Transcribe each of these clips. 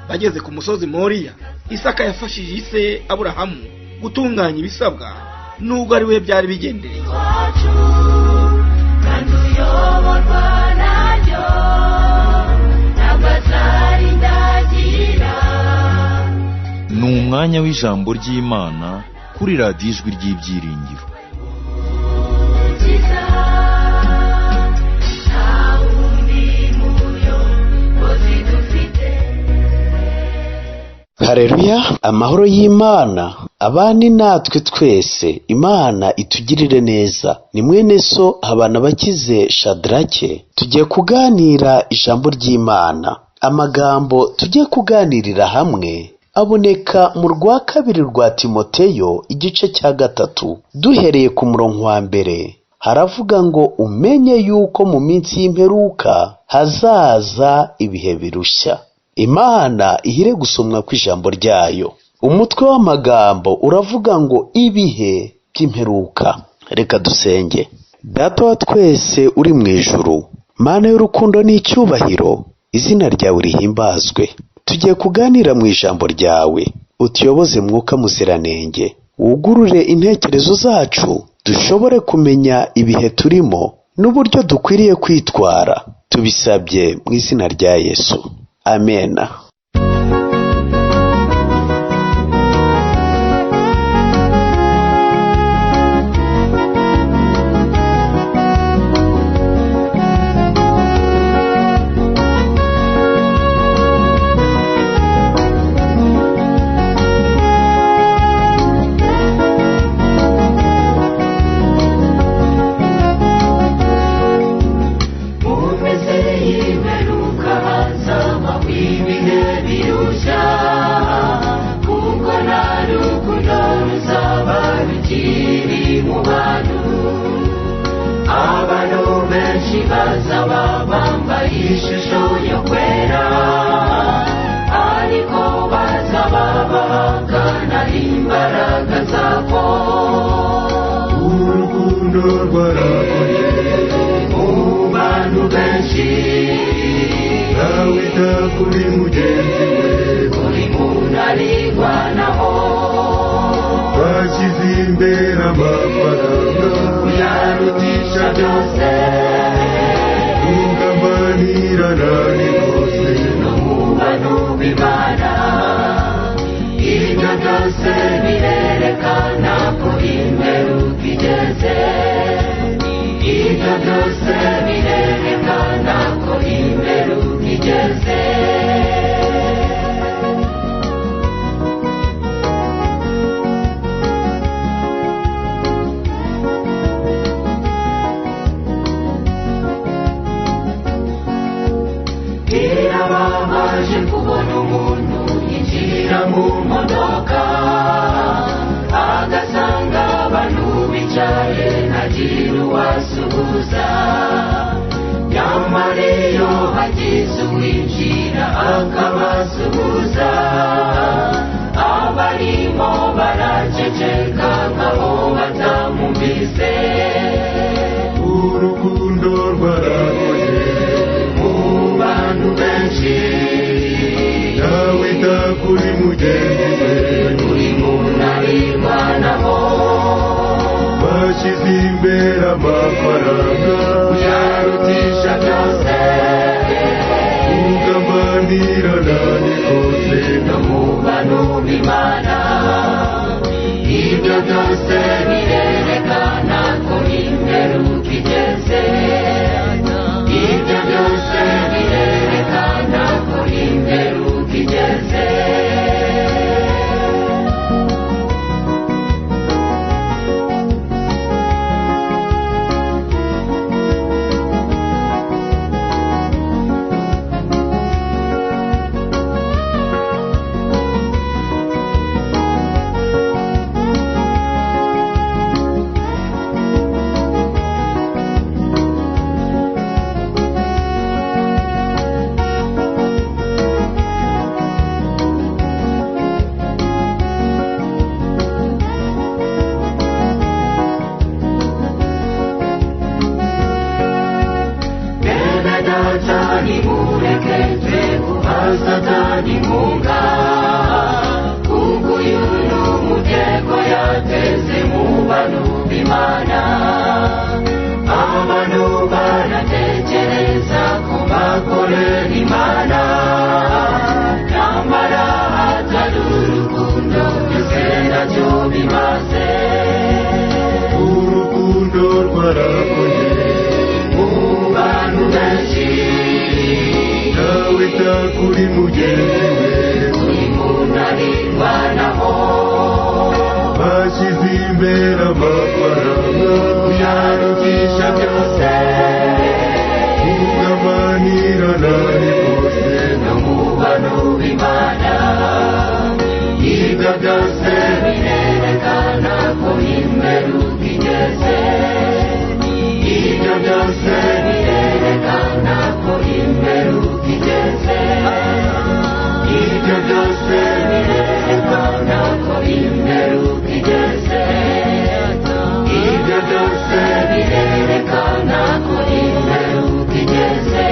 Bageze ku musozi Moriya, Isaka yafashije ise Aburahamu gutunganya ibisabwa nubwo ari we byari bigendereye. Ni umwanya w'ijambo ry'Imana kuri radiyo Ijwi ry'Ibyiringiro. Haleluya, amahoro y'Imana abani natwe twese. Imana itugirire neza. Ni mwene so Habanabakize Shadrake. Tugiye kuganira ijambo ry'Imana. Amagambo tugiye kuganirira hamwe aboneka mu rwa kabiri rwa Timoteyo igice cya 3 duhereye ku murongo wa mbere. Haravuga ngo umenye yuko mu minsi y'imperuka hazaza ibihe birushya. Imana ihire gusomwa kw'ijambo ryayo. Umutwe w'amagambo uravuga ngo ibihe by'imperuka. Reka dusenge. Data wa twese uri mu ijuru, Mana y'urukundo n'icyubahiro, izina ryawe rihimbazwe. Tugiye kuganira mu ijambo ryawe. Utuyoboze Mwuka Muziranenge, wugurure intekerezo zacu dushobore kumenya ibihe turimo n'uburyo dukwiriye kwitwara. Tubisabye mu izina rya Yesu. Amena. Satani murekeze guha Satani inkunga, kuko uyu ni umutego yateze mu bantu b'Imana. Abantu baratekereza ko bakorera Imana, nyamara hatari urukundo byose ntacyo bimaze. Urukundo rwarakoze mu bantu benshi, nawe kuri mugenzi we buri muntu arirwanaho. Bashyize imbere amafaranga kuyarutisha byose, kugabanirana ni bose no mu bantu b'Imana. Ibyo byose birerekana ko imperuka igeze. Ibyo byose birerekana ko imperuka igeze. Ibyo byose birerekana ko imperuka igeze. Ibyo byose birerekana ko imperuka igeze.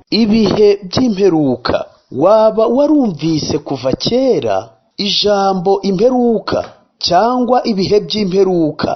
Ibihe by'imperuka. Waba warumvise kuva kera ijambo imperuka cyangwa ibihe by'imperuka?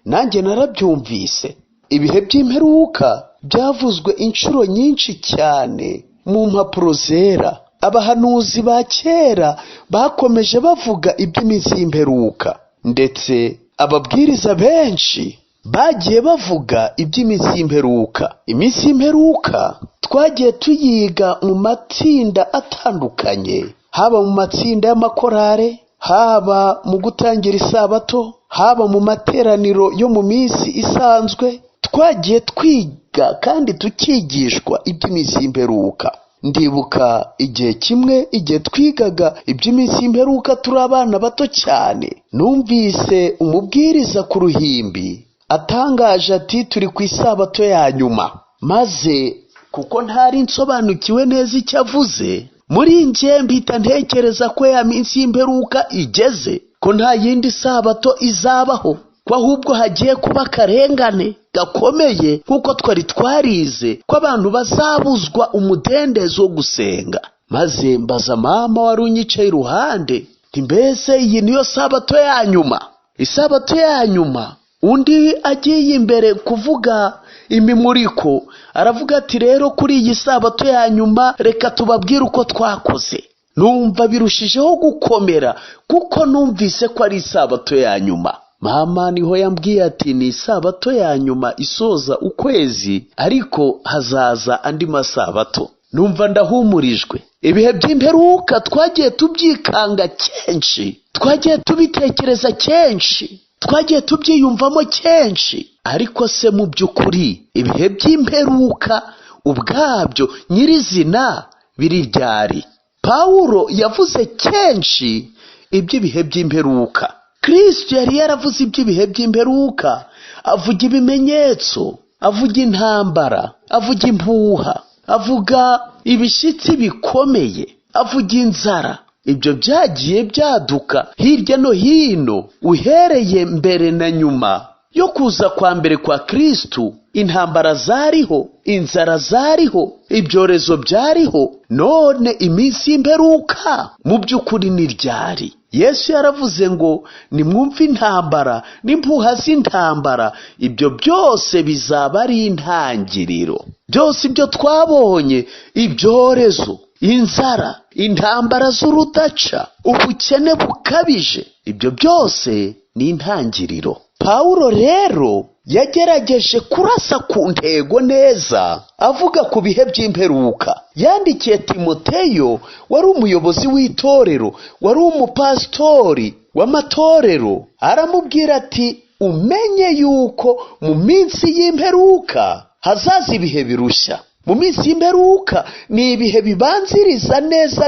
Nanjye narabyumvise. Ibihe by'imperuka byavuzwe inshuro nyinshi cyane mu mpapuro zera. Abahanuzi ba kera bakomeje bavuga iby'iminsi y'imperuka, ndetse ababwiriza benshi bagiye bavuga iby'iminsi y'imperuka. Iminsi y'imperuka twagiye tuyiga mu matsinda atandukanye, haba mu matsinda y'amakorale, haba mu gutangira isabato, haba mu materaniro yo mu minsi isanzwe. Twagiye twiga kandi tukigishwa iby'iminsi y'imperuka. Ndibuka igihe kimwe, igihe twigaga iby'iminsi y'imperuka turi abana bato cyane, numvise umubwiriza ku ruhimbi atangaje ati turi ku isabato ya nyuma. Maze kuko ntari nsobanukiwe neza icyo avuze, muri njye mpita ntekereza ko ya minsi y'imperuka igeze, ko nta yindi sabato izabaho, ko ahubwo hagiye kuba akarengane gakomeye nk'uko twari twarize ko abantu bazabuzwa umudendezo wo gusenga. Maze mbaza mama wari unyicaye iruhande nti mbese iyi niyo sabato ya nyuma? Isabato ya nyuma? Undi agiye imbere kuvuga imimuriko aravuga ati rero kuri iyi sabato ya nyuma reka tubabwire uko twakoze. Numva birushijeho gukomera kuko numvise ko ari isabato ya nyuma. Mama niho yambwiye ati ni isabato ya nyuma isoza ukwezi, ariko hazaza andi masabato. Numva ndahumurijwe. Ibihe by'imperuka twagiye tubyikanga kenshi, twagiye tubitekereza kenshi, twagiye tubyiyumvamo kenshi. Ariko se mu by'ukuri ibihe by'imperuka ubwabyo nyirizina biri ryari? Pawulo yavuze kenshi iby'ibihe by'imperuka. Kristo yari yaravuze iby'ibihe by'imperuka, avuga ibimenyetso, avuga intambara, avuga impuha, avuga ibishyitsi bikomeye, avuga inzara. Ibyo byagiye byaduka hirya no hino uhereye mbere na nyuma yo kuza kwa mbere kwa Kristo. Intambara zariho, inzara zariho, ibyorezo byariho. None iminsi y'imperuka mu by'ukuri ni ryari? Yesu yaravuze ngo nimwumve intambara n'impuha z'intambara, ibyo byose bizaba ari intangiriro. Byose ibyo twabonye, ibyorezo, inzara, intambara z'urudaca, ubukene bukabije, ibyo byose ni intangiriro. Pawulo rero yagerageje kurasa ku ntego neza avuga ku bihe by'imperuka. Yandikiye Timoteyo wari umuyobozi w'itorero, wari umupasitori w'amatorero, aramubwira ati umenye yuko mu minsi y'imperuka hazaza ibihe birushya. Mu minsi y'imperuka ni ibihe bibanziriza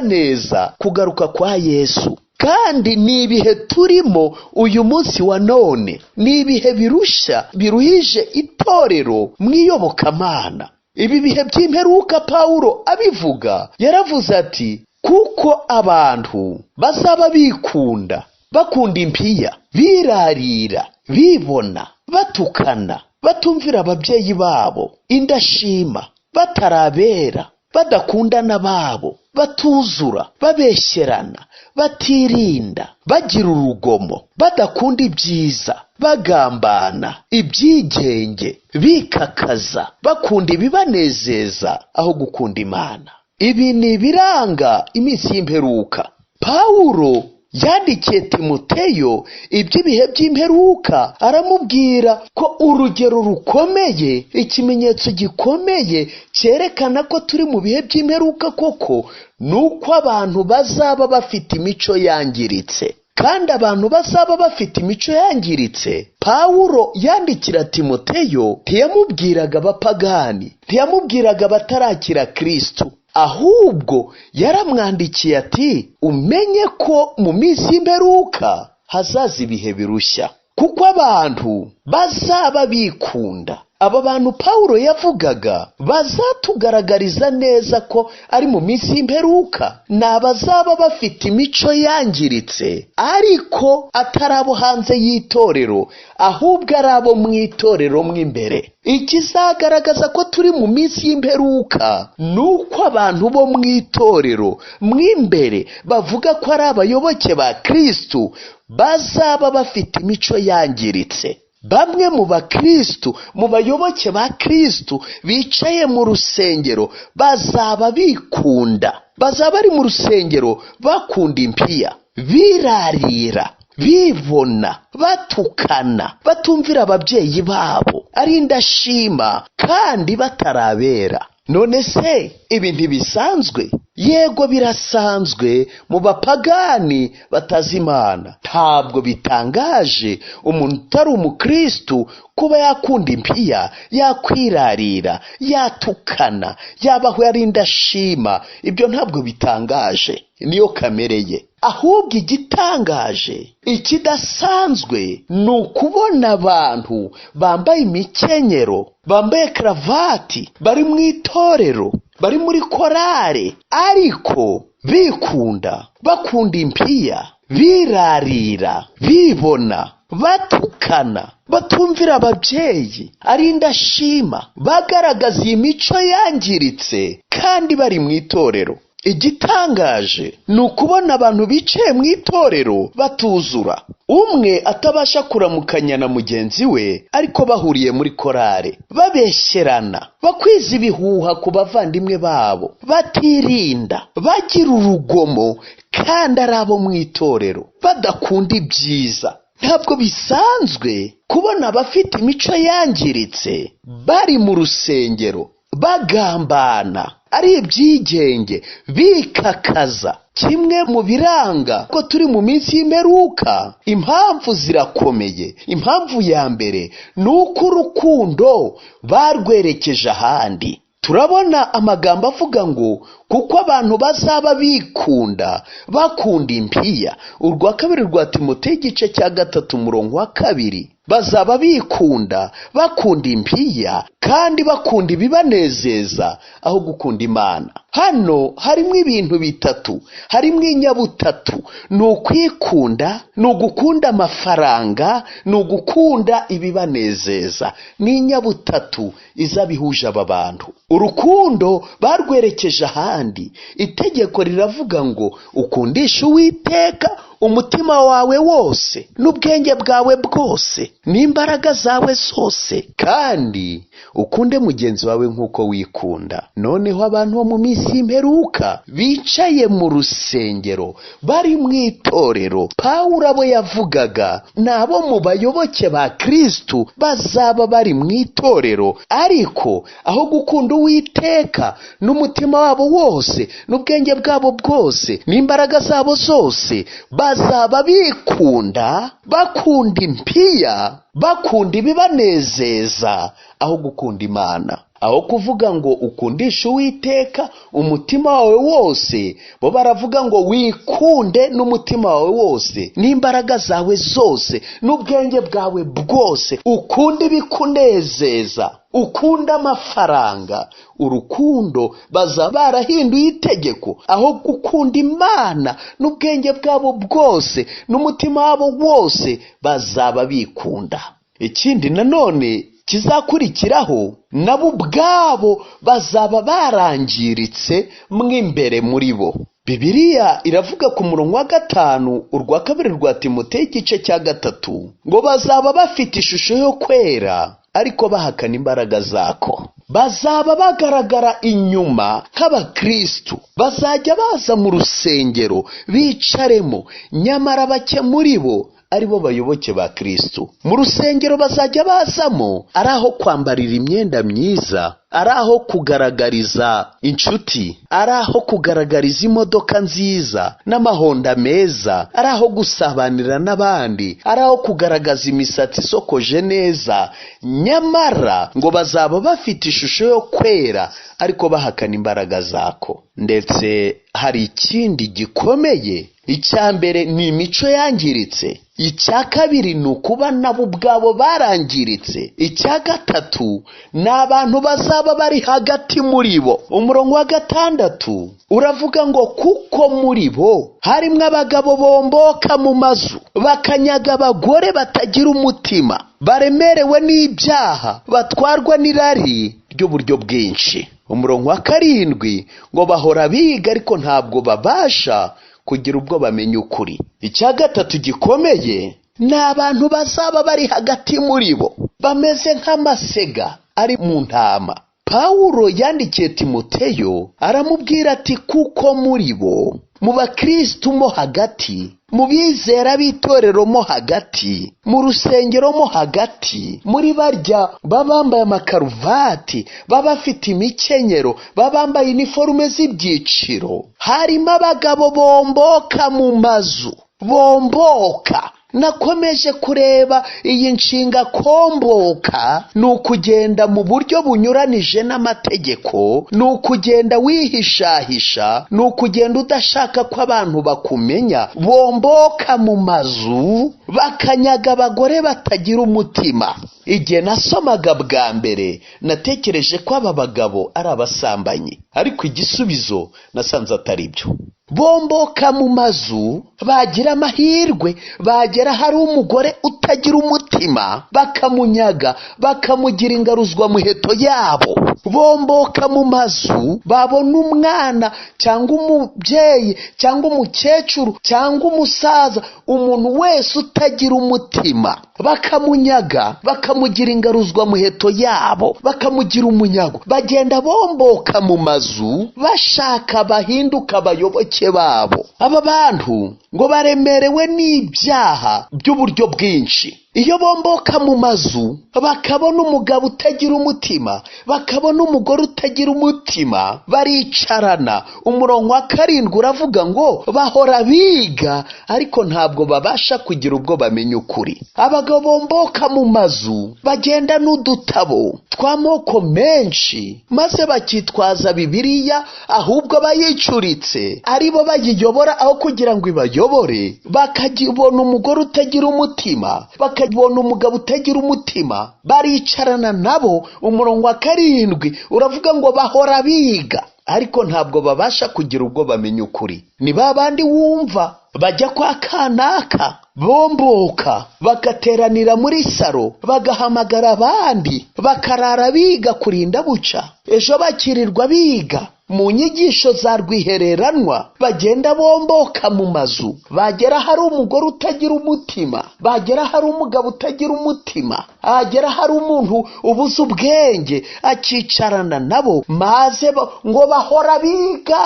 neza kugaruka kwa Yesu, kandi ni ibihe turimo uyu munsi wa none. Ni ibihe birushya biruhije itorero mu iyobokamana. Ibi bihe by'imperuka Pawulo abivuga yaravuze ati kuko abantu bazaba bikunda, bakunda impiya, birarira, bibona, batukana, batumvira ababyeyi babo, indashima, batarabera, badakundana babo, batuzura, babeshyerana, batirinda, bagira urugomo, badakunda ibyiza, bagambana, ibyigenge, bikakaza, bakunda ibibanezeza aho gukunda Imana. Ibi ni ibiranga iminsi y'imperuka. Pawulo yandikiye Timoteyo iby'ibihe by'imperuka, aramubwira ko urugero rukomeye, ikimenyetso gikomeye cyerekana ko turi mu bihe by'imperuka koko, nuko abantu bazaba bafite imico yangiritse. Kandi abantu bazaba bafite imico yangiritse, Pawulo yandikira Timoteyo ntiyamubwiraga abapagani, ntiyamubwiraga abatarakira Kristo, ahubwo yaramwandikiye ati umenye ko mu minsi y'imperuka hazaza ibihe birushya, kuko abantu bazaba bikunda. Aba bantu Pawulo yavugaga bazatugaragariza neza ko ari mu minsi y'imperuka ni abazaba bafite imico yangiritse, ariko atari abo hanze y'itorero, ahubwo ari abo mu itorero mo imbere. Ikizagaragaza ko turi mu minsi y'imperuka ni uko abantu bo mu itorero mo imbere bavuga ko ari abayoboke ba Kristo bazaba bafite imico yangiritse. Bamwe mu bakristo, mu bayoboke ba Kristo bicaye mu rusengero bazaba bikunda, bazaba bari mu rusengero bakunda impiya, birarira, bibona, batukana, batumvira ababyeyi babo, ari indashima kandi batarabera. None se ibi ntibisanzwe? Yego birasanzwe mu bapagani batazi Imana. Ntabwo bitangaje umuntu utari umukristo kuba yakunda impiya, yakwirarira, yatukana, yabaho ari indashima. Ibyo ntabwo bitangaje, niyo kamere ye. Ahubwo igitangaje, ikidasanzwe, ni ukubona abantu bambaye imikenyero, bambaye karavati, bari mu itorero, bari muri korale, ariko bikunda, bakunda impiya, birarira, bibona, batukana, batumvira ababyeyi, ari indashima, bagaragaza iyi mico yangiritse kandi bari mu itorero. Igitangaje ni ukubona abantu bicaye mu itorero batuzura, umwe atabasha kuramukanya na mugenzi we, ariko bahuriye muri korale, babeshyerana, bakwiza ibihuha ku bavandimwe babo, batirinda, bagira urugomo, kandi ari abo mu itorero, badakunda ibyiza. Ntabwo bisanzwe kubona abafite imico yangiritse bari mu rusengero, bagambana, ari ibyigenge, bikakaza. Kimwe mu biranga ko turi mu minsi y'imperuka, impamvu zirakomeye. Impamvu ya mbere ni uko urukundo barwerekeje ahandi. Turabona amagambo avuga ngo kuko abantu bazaba bikunda, bakunda impiya. Urwa kabiri rwa Timoteyo igice cya 3:2. Bazaba bikunda, bakunda impiya, kandi bakunda ibibanezeza aho gukunda Imana. Hano harimo ibintu bitatu, harimo inyabutatu: ni ukwikunda, ni ugukunda amafaranga, ni ugukunda ibibanezeza. Ni inyabutatu izabihuje aba bantu. Urukundo barwerekeje ahandi. Itegeko riravuga ngo ukundishe Uwiteka umutima wawe wose, n'ubwenge bwawe bwose, n'imbaraga zawe zose, kandi ukunde mugenzi wawe nk'uko wikunda. Noneho abantu bo mu minsi y'imperuka bicaye mu rusengero, bari mu itorero, Pawulo abo yavugaga ni abo mu bayoboke ba Kristo bazaba bari mu itorero, ariko aho gukunda Uwiteka n'umutima wabo wose, n'ubwenge bwabo bwose, n'imbaraga zabo zose, bazaba bikunda, bakunda impiya, bakunda ibibanezeza aho gukunda Imana. Aho kuvuga ngo ukundishe Uwiteka umutima wawe wose, bo baravuga ngo wikunde n'umutima wawe wose, n'imbaraga zawe zose, n'ubwenge bwawe bwose, ukunde ibikunezeza, ukunda amafaranga. Urukundo bazaba barahinduye itegeko, aho gukunda Imana n'ubwenge bwabo bwose, n'umutima wabo wose, bazaba bikunda. ikindi nanone kizakurikiraho, nabo ubwabo bazaba barangiritse mw'imbere muri bo. Bibiliya iravuga ku murongo wa 5 urwa 2 rwa Timoteyo igice cya 3 ngo bazaba bafite ishusho yo kwera ariko bahakana imbaraga zako. Bazaba bagaragara inyuma nk'abakristu, bazajya baza mu rusengero bicaremo, nyamara bake muri bo aribo bayoboke ba Kristo. Mu rusengero bazajya bazamo ari aho kwambarira imyenda myiza, ari aho kugaragariza inshuti, ari aho kugaragariza imodoka nziza n'amahonda meza, ari aho gusabanira n'abandi, ari aho kugaragaza imisatsi isokoje neza, nyamara ngo bazaba bafite ishusho yo kwera ariko bahakana imbaraga zako. Ndetse hari ikindi gikomeye. Icya mbere ni imico yangiritse, icya kabiri ni ukuba nabo ubwabo barangiritse, icya gatatu ni abantu bazaba bari hagati muri bo. Umurongo wa 6 uravuga ngo kuko muri bo harimo abagabo bomboka mu mazu, bakanyaga abagore batagira umutima, baremerewe n'ibyaha, batwarwa n'irari ry'uburyo bwinshi. Umurongo wa 7 ngo bahora biga ariko ntabwo babasha kugira ubwo bamenya ukuri. Icya gatatu gikomeye ni abantu bazaba bari hagati muri bo, bameze nk'amasega ari mu ntama. Pawulo yandikiye Timoteyo aramubwira ati kuko muri bo, mu bakristu mo hagati, mu bizera b'itorero mo hagati, mu rusengero mo hagati, muri barya babambaye amakaruvati, babafite imikenyero, babambaye iniforume z'ibyiciro, harimo abagabo bomboka mu mazu, bomboka. Nakomeje kureba iyi nshinga komboka, ni ukugenda mu buryo bunyuranije n'amategeko, ni ukugenda wihishahisha, ni ukugenda udashaka ko abantu bakumenya. Bomboka mu mazu, bakanyaga abagore batagira umutima. Igihe nasomaga bwa mbere natekereje ko aba bagabo ari abasambanyi, ariko igisubizo nasanze atari byo. Bomboka mu mazu, bagira amahirwe, bagera hari umugore utagira umutima, bakamunyaga, bakamugira ingaruzwa muheto yabo. Bomboka mu mazu, babona umwana cyangwa umubyeyi cyangwa umukecuru cyangwa umusaza, umuntu wese utagira umutima, bakamunyaga, bakamugira ingaruzwa muheto yabo, bakamugira umunyago. Bagenda bomboka mu mazu bashaka bahinduka abayoboke babo. Aba bantu ngo baremerewe n'ibyaha by'uburyo bwinshi. Iyo bomboka mu mazu bakabona umugabo utagira umutima, bakabona umugore utagira umutima, baricarana. Umurongo wa 7 uravuga ngo bahora biga ariko ntabwo babasha kugira ubwo bamenya ukuri. Abagabo bomboka mu mazu bagenda n'udutabo tw'amoko menshi, maze bakitwaza Bibiliya ahubwo bayicuritse, aribo bayiyobora aho kugira ngo ibayobore. Bakagibona umugore utagira umutima, bakabona umugabo utagira umutima, baricarana nabo. Umurongo wa 7 uravuga ngo bahora biga ariko ntabwo babasha kugira ubwo bamenya ukuri. Ni babandi wumva bajya kwa kanaka, bomboka, bagateranira muri saro, bagahamagara abandi, bakarara biga kurinda buca, ejo bakirirwa biga mu nyigisho za rwihereranwa. Bagenda bomboka mu mazu, bagera hari umugore utagira umutima, bagera hari umugabo utagira umutima, agera hari umuntu ubuze ubwenge, akicarana nabo, maze ngo bahora biga,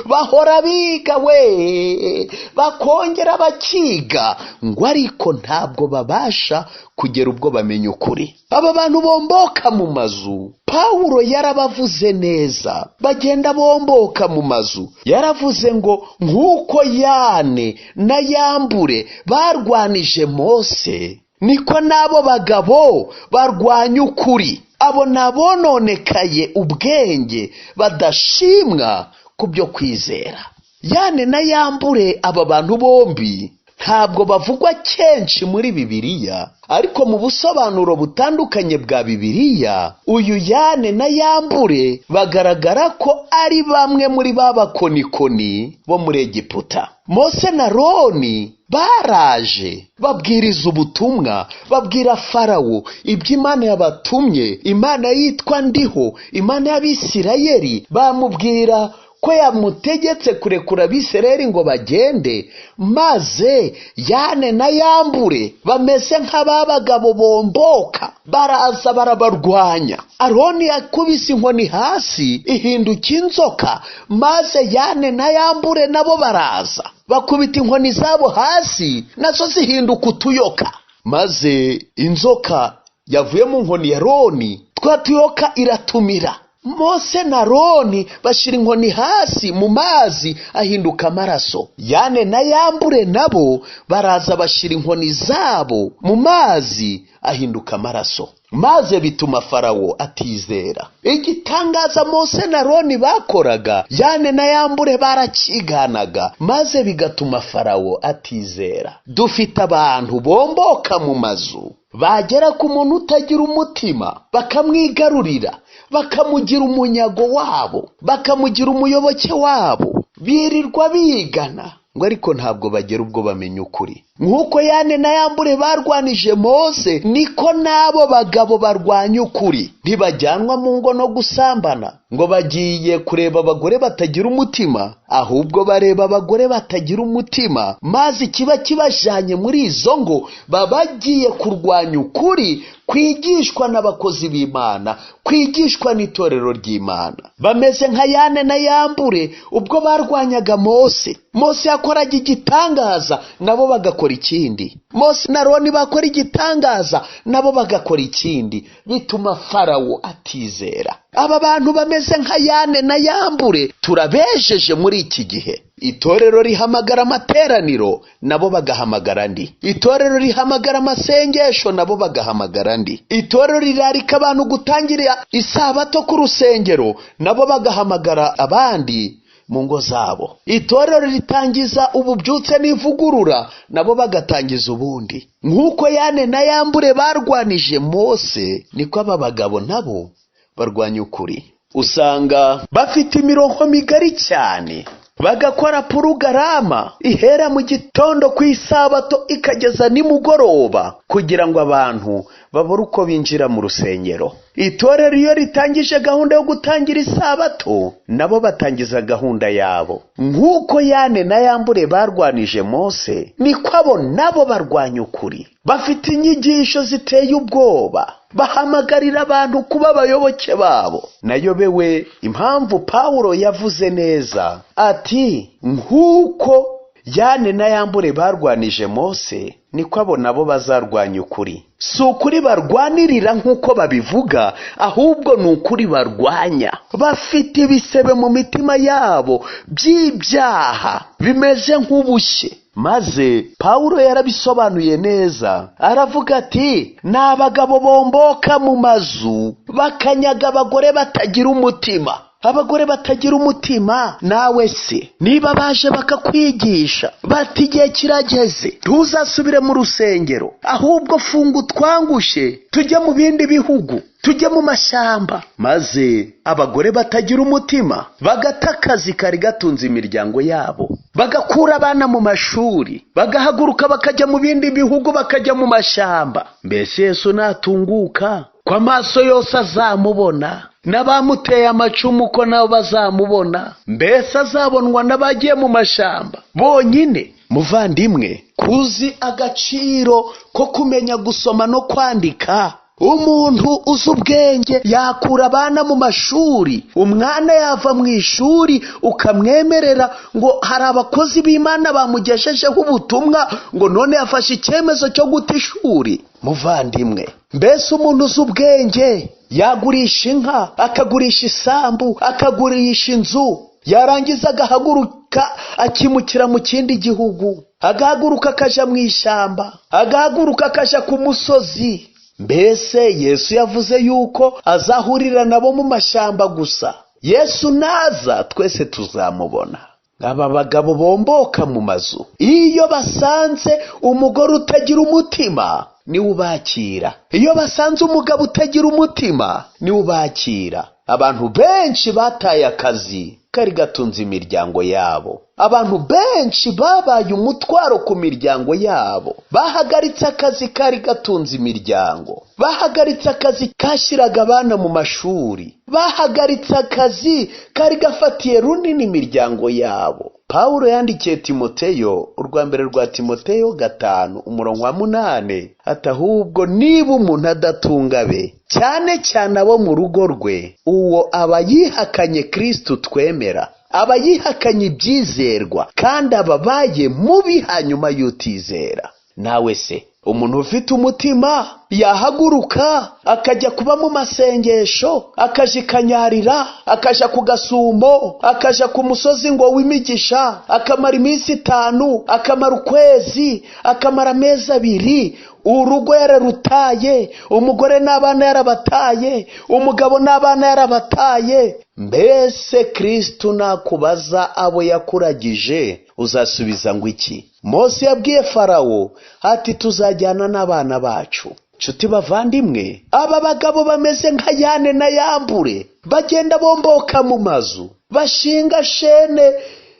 bahora biga we, bakongera bakiga, ngo ariko ntabwo babasha kugera ubwo bamenya ukuri. Aba bantu bomboka mu mazu, Pawulo yarabavuze neza. Bagenda bomboka mu mazu, yaravuze ngo nk'uko Yane na Yambure barwanije Mose, niko n'abo bagabo barwanya ukuri. Abo nabononekaye ubwenge, badashimwa ku byo kwizera. Yane na Yambure, aba bantu bombi ntabwo bavugwa kenshi muri Bibiliya, ariko mu busobanuro butandukanye bwa Bibiliya uyu Yane na Yambure bagaragara ko ari bamwe muri ba bakonikoni bo muri Egiputa. Mose na Aroni baraje babwiriza ubutumwa, babwira Farawo ibyo Imana yabatumye, Imana yitwa Ndiho, Imana y'Abisirayeli. Bamubwira ko yamutegetse kurekura Abisirayeli ngo bagende, maze Yane na Yambure bameze nk'ababagabo bomboka baraza barabarwanya. Aroni yakubise inkoni hasi ihinduka inzoka, maze Yane na Yambure nabo baraza bakubita inkoni zabo hasi, nazo zihinduka utuyoka, maze inzoka yavuye mu nkoni ya Aroni, twa tuyoka iratumira. Mose na Aroni bashira inkoni hasi mu mazi ahinduka amaraso. Yane na Yambure nabo baraza bashira inkoni zabo mu mazi ahinduka amaraso, maze bituma Farawo atizera. Igitangaza Mose na Aroni bakoraga, Yane na Yambure barakiganaga, maze bigatuma Farawo atizera. Dufite abantu bomboka mu mazu, bagera ku muntu utagira umutima bakamwigarurira, bakamugira umunyago wabo, bakamugira umuyoboke wabo, birirwa bigana ngo ariko ntabwo bagera ubwo bamenya ukuri. Nk'uko Yane na Yambure barwanije Mose, niko n'abo bagabo barwanya ukuri. Ntibajyanwa mu ngo no gusambana ngo bagiye kureba abagore batagira umutima, ahubwo bareba abagore batagira umutima, maze kiba kibajanye muri izo ngo babagiye kurwanya ukuri kwigishwa n'abakozi b'Imana, kwigishwa n'itorero ry'Imana. Bameze nka Yane na Yambure ubwo barwanyaga Mose. Mose yakoraga igitangaza, nabo bagakora ikindi. Mose na Aroni bakora igitangaza, nabo bagakora ikindi, bituma Farawo atizera. Aba bantu bameze nka Yane na Yambure turabejeje muri iki gihe. Itorero rihamagara amateraniro, nabo bagahamagara andi. Itorero rihamagara amasengesho, nabo bagahamagara andi. Itorero rirarika abantu gutangira isabato ku rusengero, nabo bagahamagara abandi mu ngo zabo. Itorero ritangiza ububyutse n'ivugurura, nabo bagatangiza ubundi. Nk'uko Yane na Yambure barwanije Mose, niko aba bagabo nabo barwanya ukuri. Usanga bafite imirongo migari cyane, bagakora purugarama ihera mu gitondo ku isabato ikageza nimugoroba kugira ngo abantu babure uko binjira mu rusengero. Itorero iyo ritangije gahunda yo gutangira isabato, nabo batangiza gahunda yabo. Nk'uko Yane na Yambure barwanije Mose, niko abo nabo barwanya ukuri. Bafite inyigisho ziteye ubwoba, bahamagarira abantu kuba abayoboke babo. Nayobewe impamvu Pawulo yavuze neza ati, nk'uko Yane na Yambure barwanije Mose, niko abo nabo bazarwanya ukuri. Si ukuri barwanirira nk'uko babivuga, ahubwo ni ukuri barwanya. Bafite ibisebe mu mitima yabo by'ibyaha bimeze nk'ubushye. Maze Pawulo yarabisobanuye neza, aravuga ati, ni abagabo bomboka mu mazu bakanyaga abagore batagira umutima. Abagore batagira umutima, nawe se niba baje bakakwigisha bati igihe kirageze ntuzasubire mu rusengero, ahubwo funga utwangushe tujye mu bindi bihugu, tujye mu mashyamba, maze abagore batagira umutima bagata akazi kari gatunze imiryango yabo, bagakura abana mu mashuri, bagahaguruka bakajya mu bindi bihugu, bakajya mu mashyamba, mbese Yesu natunguka ko amaso yose azamubona, n'abamuteye amacumu ko nabo bazamubona, mbese azabonwa n'abagiye mu mashyamba bonyine. Muvandimwe, kuzi agaciro ko kumenya gusoma no kwandika. Umuntu uzi ubwenge yakura abana mu mashuri, umwana yava mu ishuri ukamwemerera ngo hari abakozi b'Imana bamugeshejeho ubutumwa, ngo none yafashe icyemezo cyo guta ishuri. Muvandimwe, mbese umuntu uzi ubwenge yagurisha inka, akagurisha isambu, akagurisha inzu, yarangiza agahaguruka akimukira mu kindi gihugu, agahaguruka akaja mu ishyamba, agahaguruka akaja ku musozi. Mbese Yesu yavuze yuko azahurira nabo mu mashyamba gusa. Yesu naza twese tuzamubona. aba bagabo bomboka mu mazu iyo basanze umugore utagira umutima niwe ubakira, iyo basanze umugabo utagira umutima niwe ubakira. Abantu benshi bataye akazi kari gatunze imiryango yabo, abantu benshi babaye umutwaro ku miryango yabo, bahagaritse akazi kari gatunze imiryango, bahagaritse akazi kashyiraga abana mu mashuri, bahagaritse akazi kari gafatiye runini imiryango yabo. Pawulo yandikiye Timoteyo, urwa mbere rwa Timoteyo 5:8, ati ahubwo niba umuntu adatunga be, cyane cyane abo mu rugo rwe, uwo aba yihakanye Kristo twemera, aba yihakanye ibyizerwa, kandi ababaye mubi hanyuma y'utizera. Nawe se, umuntu ufite umutima yahaguruka akajya kuba mu masengesho, akaja ikanyarira, akaja ku gasumo, akaja ku musozi ngo w'imigisha, akamara iminsi 5, akamara ukwezi, akamara amezi 2, urugo yararutaye, umugore n'abana yarabataye, umugabo n'abana yarabataye. Mbese Kristo nakubaza abo yakuragije uzasubiza ngo iki? Mose yabwiye Farawo ati tuzajyana n'abana bacu. Nshuti bavandimwe, aba bagabo bameze nka Yane na Yambure, bagenda bomboka mu mazu, bashinga shene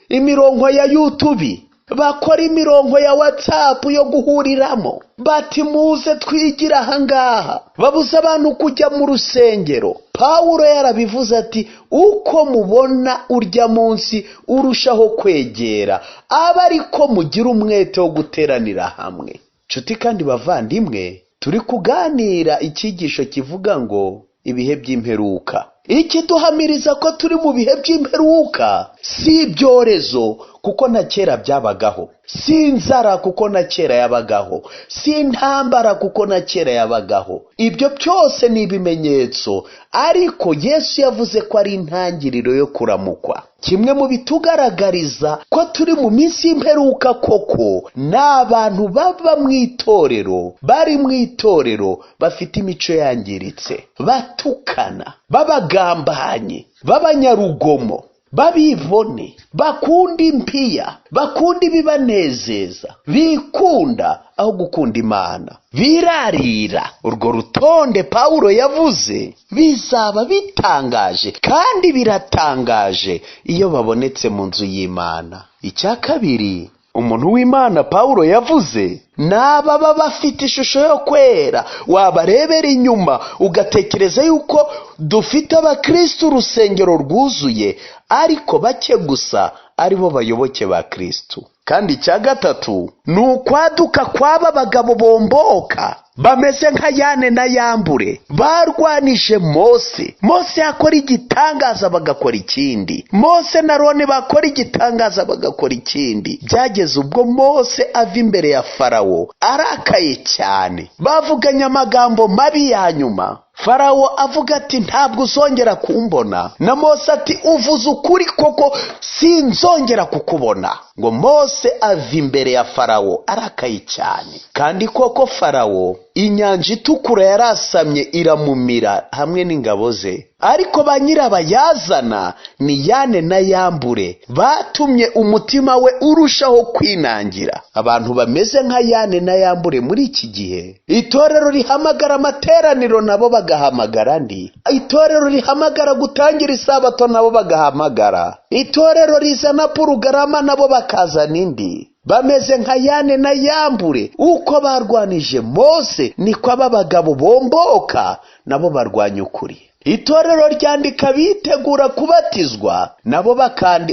imirongo ya YouTube, bakora imirongo ya WhatsApp yo guhuriramo, bati muze twigira ahangaha, babuza abantu kujya mu rusengero. Pawulo yarabivuze ati uko mubona urya munsi urushaho kwegera, aba ariko mugira umwete wo guteranira hamwe. Nshuti kandi bavandimwe, turi kuganira icyigisho kivuga ngo ibihe by'imperuka. Ikiduhamiriza ko turi mu bihe by'imperuka si ibyorezo kuko na kera byabagaho, si inzara kuko na kera yabagaho, si intambara kuko na kera yabagaho. Ibyo byose ni ibimenyetso, ariko Yesu yavuze ko ari intangiriro yo kuramukwa. Kimwe mu bitugaragariza ko turi mu minsi y'imperuka koko, n'abantu baba mu itorero, bari mu itorero bafite imico yangiritse, batukana, babagambanye, b'abanyarugomo, babivone, bakunda impiya, bakunda ibibanezeza, bikunda aho gukunda Imana, birarira. Urwo rutonde Pawulo yavuze bizaba bitangaje kandi biratangaje iyo babonetse mu nzu y'Imana. Icya kabiri, umuntu w'Imana Pawulo yavuze n'ababa bafite ishusho yo kwera. Wabarebera inyuma ugatekereza yuko dufite abakristo urusengero rwuzuye, ariko bake gusa aribo bayoboke ba Kristo. Kandi icya gatatu ni ukwaduka kw'aba bagabo bomboka bameze nka Yane na Yambure, barwanije Mose. Mose yakora igitangaza bagakora ikindi, Mose na Aroni bakora igitangaza bagakora ikindi. Byageze ubwo Mose ava imbere ya Farawo arakaye cyane, bavuganye amagambo mabi ya nyuma. Farawo avuga ati ntabwo uzongera kumbona, na Mose ati uvuze ukuri koko sinzongera kukubona. Ngo Mose ava imbere ya Farawo arakaye cyane, kandi koko Farawo inyanja itukura yarasamye iramumira hamwe n'ingabo ze. Ariko ba nyirabayazana ni Yane na Yambure, batumye umutima we urushaho kwinangira. Abantu bameze nka Yane na Yambure muri iki gihe, itorero rihamagara amateraniro nabo bagahamagara andi, itorero rihamagara gutangira isabato nabo bagahamagara, itorero rizana purugarama nabo bakazana indi. Bameze nka Yane na Yambure, uko barwanije Mose niko aba bagabo bomboka nabo barwanya ukuri. Itorero ryandika bitegura kubatizwa, nabo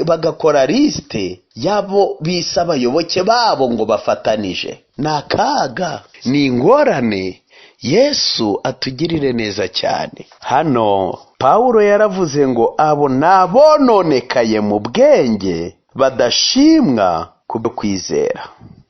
bagakora liste yabo bisa abayoboke babo ngo bafatanije. Nakaga, ni ingorane. Yesu atugirire neza cyane. Hano Pawulo yaravuze ngo abo nabononekaye mu bwenge badashimwa kubwo kwizera.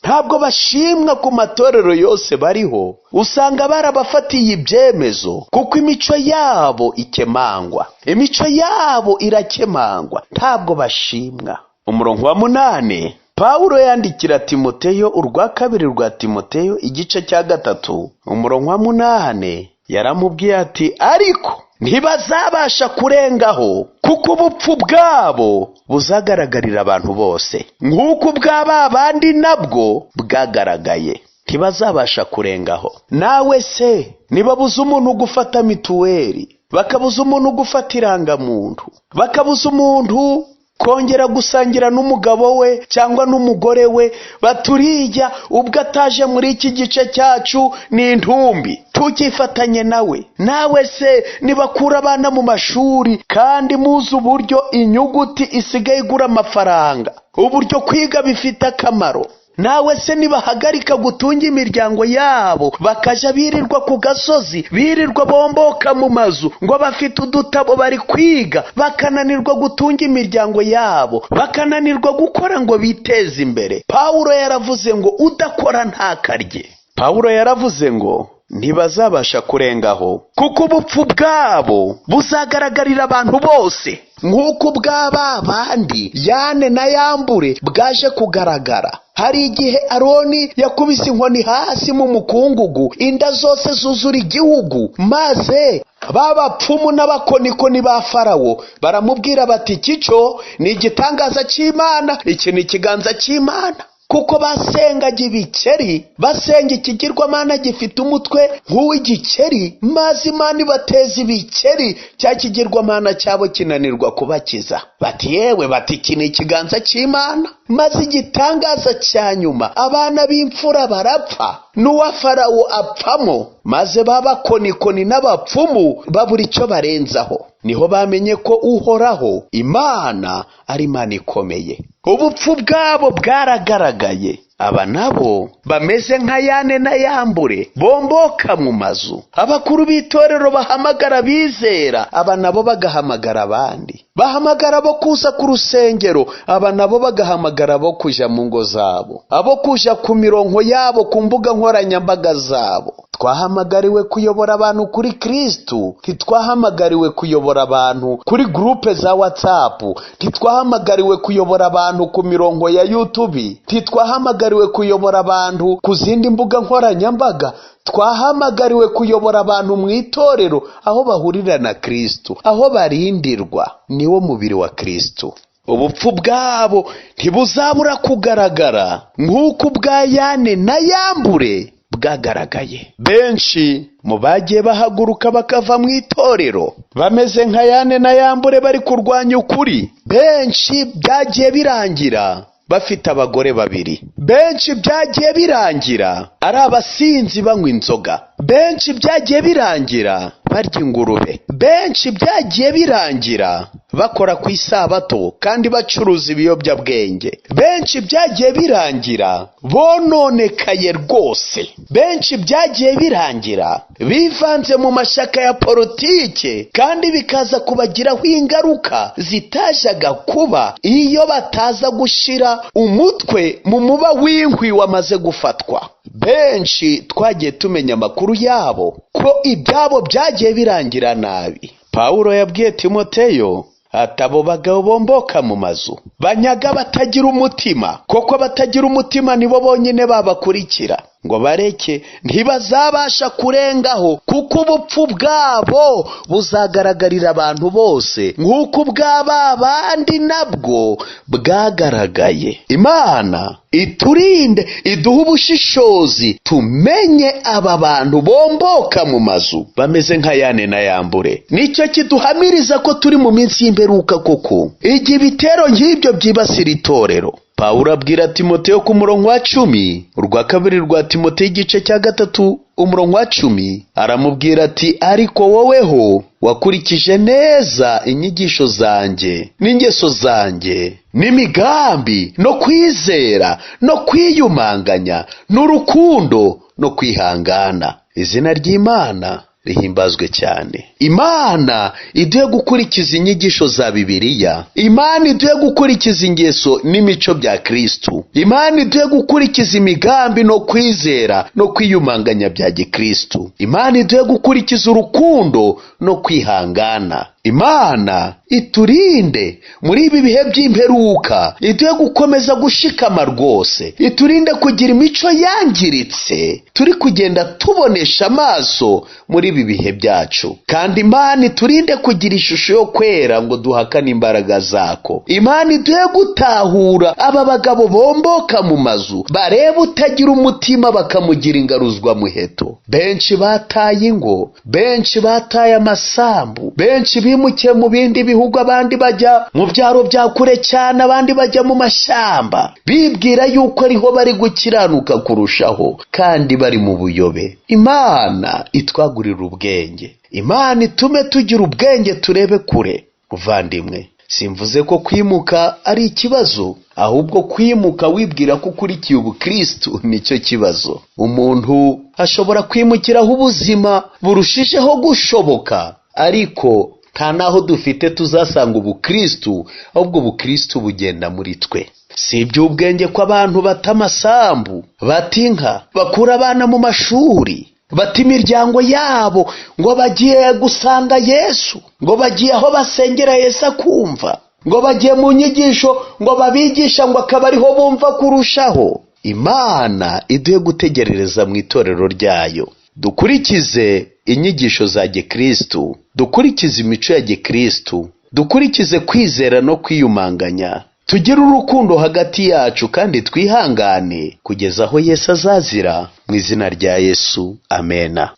Ntabwo bashimwa ku matorero yose bariho, usanga barabafatiye ibyemezo kuko imico yabo ikemangwa, imico yabo irakemangwa, ntabwo bashimwa. Umurongo wa 8 Pawulo yandikira Timoteyo, urwa kabiri rwa Timoteyo igice cya 3 umurongo wa 8, yaramubwiye ati ariko ntibazabasha kurengaho, kuko ubupfu bwabo buzagaragarira abantu bose nk'uko ubw'aba bandi nabwo bwagaragaye. Ntibazabasha kurengaho. Nawe se nibabuza umuntu gufata mituweli, bakabuza umuntu gufata irangamuntu, bakabuza umuntu kongera gusangira n'umugabo we cyangwa n'umugore we, baturiya ubwo ataje muri iki gice cyacu ni intumbi, tukifatanye nawe. Nawe se nibakura abana mu mashuri kandi muzi uburyo inyuguti isigaye igura amafaranga, uburyo kwiga bifite akamaro. Nawe se nibahagarika gutunga imiryango yabo, bakaja birirwa ku gasozi, birirwa bomboka mu mazu ngo bafite udutabo bari kwiga, bakananirwa gutunga imiryango yabo, bakananirwa gukora ngo biteze imbere. Pawulo yaravuze ngo udakora ntakarye. Pawulo yaravuze ngo ntibazabasha kurengaho, kuko ubupfu bwabo buzagaragarira abantu bose nk'uko ubw'aba bandi Yane na Yambure bwaje kugaragara. Hari igihe Aroni yakubise inkoni hasi mu mukungugu, inda zose zuzura igihugu, maze babapfumu n'abakonikoni ba Farawo baramubwira bati kico ni igitangaza cy'Imana, iki ni ikiganza cy'Imana. Kuko basengaga ibikeri, basenga ikigirwamana gifite umutwe nk'uw'igikeri, maze Imana ibateza ibikeri, cya kigirwamana cyabo kinanirwa kubakiza. Bati yewe, bati iki ni ikiganza cy'Imana. Maze igitangaza cya nyuma, abana b'imfura barapfa, n'uwa Farawo apfamo, maze babakonikoni n'abapfumu babura icyo barenzaho. Niho bamenye ko Uhoraho Imana ari Imana ikomeye. Ubupfu bwabo bwaragaragaye. Aba nabo bameze nka Yane na Yambure, bomboka mu mazu. Abakuru b'itorero bahamagara bizera, aba nabo bagahamagara abandi. Bahamagara abo kuza ku rusengero, aba nabo bagahamagara abo kuja mu ngo zabo, abo kuja ku mirongo yabo ku mbuga nkoranyambaga zabo. Twahamagariwe kuyobora abantu kuri Kristu, ntitwahamagariwe kuyobora abantu kuri groupe za WhatsApp, ntitwahamagariwe kuyobora abantu ku mirongo ya YouTube, ntitwahamagariwe kuyobora abantu ku zindi mbuga nkoranyambaga. Twahamagariwe kuyobora abantu mu itorero, aho bahurira na Kristu, aho barindirwa. Niwo mubiri wa Kristu. Ubupfu bwabo ntibuzabura kugaragara nk'uko ubwa Yane na Yambure bwagaragaye. Benshi mu bagiye bahaguruka bakava mu itorero bameze nka Yane na Yambure bari kurwanya ukuri. Benshi byagiye birangira bafite abagore babiri. Benshi byagiye birangira ari abasinzi banywa inzoga. Benshi byagiye birangira barya ingurube. Benshi byagiye birangira bakora ku isabato kandi bacuruza ibiyobyabwenge. Benshi byagiye birangira bononekaye rwose. Benshi byagiye birangira bivanze mu mashaka ya politike kandi bikaza kubagiraho ingaruka zitajaga kuba iyo bataza gushira umutwe mu muba w'inkwi wamaze gufatwa. Benshi twagiye tumenya amakuru yabo ko ibyabo byagiye birangira nabi. Pawulo yabwiye Timoteyo ati abo bagabo bomboka mu mazu banyaga batagira umutima, koko batagira umutima nibo bonyine babakurikira ngo bareke, ntibazabasha kurengaho, kuko ubupfu bwabo buzagaragarira abantu bose nk'uko ubw'aba bandi nabwo bwagaragaye. Imana iturinde, iduhe ubushishozi, tumenye aba bantu bomboka mu mazu bameze nka Yane na Yambure. Nicyo kiduhamiriza ko turi mu minsi y'imperuka koko, igihe ibitero nk'ibyo byibasira itorero. Pawulo abwira Timoteyo ku murongo wa 10, urwa kabiri rwa Timoteyo igice cya 3 umurongo wa 10, aramubwira ati ariko woweho wakurikije neza inyigisho zanjye n'ingeso zanjye n'imigambi no kwizera no kwiyumanganya n'urukundo no kwihangana. Izina ry'Imana rihimbazwe cyane. Imana iduhe gukurikiza inyigisho za Bibiliya. Imana iduhe gukurikiza ingeso n'imico bya Kristu. Imana iduhe gukurikiza imigambi no kwizera no kwiyumanganya bya Gikristu. Imana iduhe gukurikiza urukundo no kwihangana. Imana iturinde muri ibi bihe by'imperuka, iduhe gukomeza gushikama rwose, iturinde kugira imico yangiritse turi kugenda tubonesha amaso muri ibi bihe byacu, kandi Imana iturinde kugira ishusho yo kwera ngo duhakane imbaraga zako. Imana iduhe gutahura aba bagabo bomboka mu mazu, bareba utagira umutima bakamugira ingaruzwa muheto. Benshi bataye ingo, benshi bataye amasambu, benshi bimukiye mu bindi bihugu, abandi bajya mu byaro bya kure cyane, abandi bajya mu mashyamba, bibwira yuko ariho bari gukiranuka kurushaho, kandi bari mu buyobe. Imana itwagurira ubwenge, Imana itume tugira ubwenge turebe kure. Muvandimwe, simvuze ko kwimuka ari ikibazo, ahubwo kwimuka wibwira ko ukurikiye ubukristu nicyo kibazo. Umuntu ashobora kwimukiraho ubuzima burushijeho gushoboka, ariko nta naho dufite tuzasanga ubukristu, ahubwo ubukristu bugenda muri twe. Si iby'ubwenge ko abantu bata amasambu, bata inka, bakura abana mu mashuri, bata imiryango yabo ngo bagiye gusanga Yesu, ngo bagiye aho basengera Yesu akumva, ngo bagiye mu nyigisho ngo babigisha ngo akaba ariho bumva kurushaho. Imana iduhe gutegerereza mu itorero ryayo, dukurikize inyigisho za gikristu, dukurikize imico ya gikristu, dukurikize kwizera no kwiyumanganya, tugire urukundo hagati yacu kandi twihangane kugeza aho Yesu azazira. Mu izina rya Yesu, amena.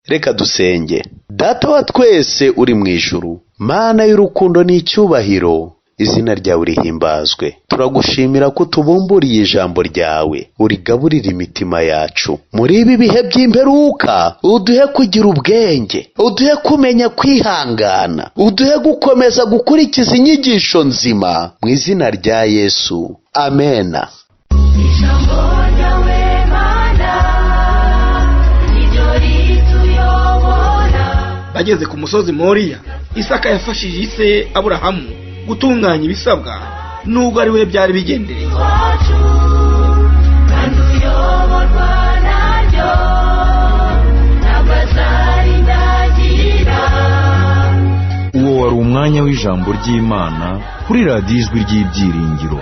Reka dusenge. Data wa twese uri mu ijuru, Mana y'urukundo n'icyubahiro, izina ryawe rihimbazwe. Turagushimira ko tubumburiye ijambo ryawe, urigaburira imitima yacu muri ibi bihe by'imperuka. Uduhe kugira ubwenge, uduhe kumenya kwihangana, uduhe gukomeza gukurikiza inyigisho nzima, mu izina rya Yesu, amena. Bageze ku musozi Moriya, Isaka yafashije ise Aburahamu gutunganya ibisabwa, nubwo ari we byari bigendereye. Kandi uyoborwa naryo, ntabwo azari ndagira. umwanya w'ijambo ry'Imana kuri radiyo ijwi ry'ibyiringiro.